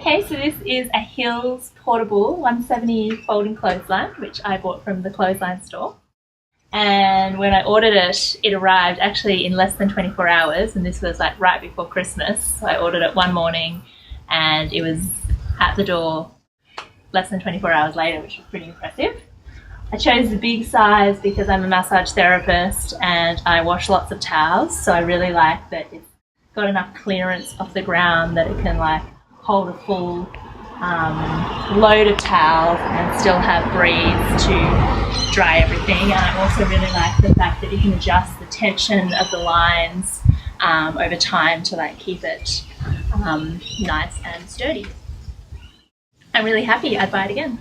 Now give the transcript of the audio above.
Okay, so this is a Hills portable 170 folding clothesline, which I bought from the Clothesline Store. And when I ordered it, it arrived actually in less than 24 hours, and this was like right before Christmas. So I ordered it one morning and it was at the door less than 24 hours later, which was pretty impressive. I chose the big size because I'm a massage therapist and I wash lots of towels, so I really like that it's got enough clearance off the ground that it can like hold a full load of towels and still have breeze to dry everything. And I also really like the fact that you can adjust the tension of the lines over time to like keep it nice and sturdy. I'm really happy. I'd buy it again.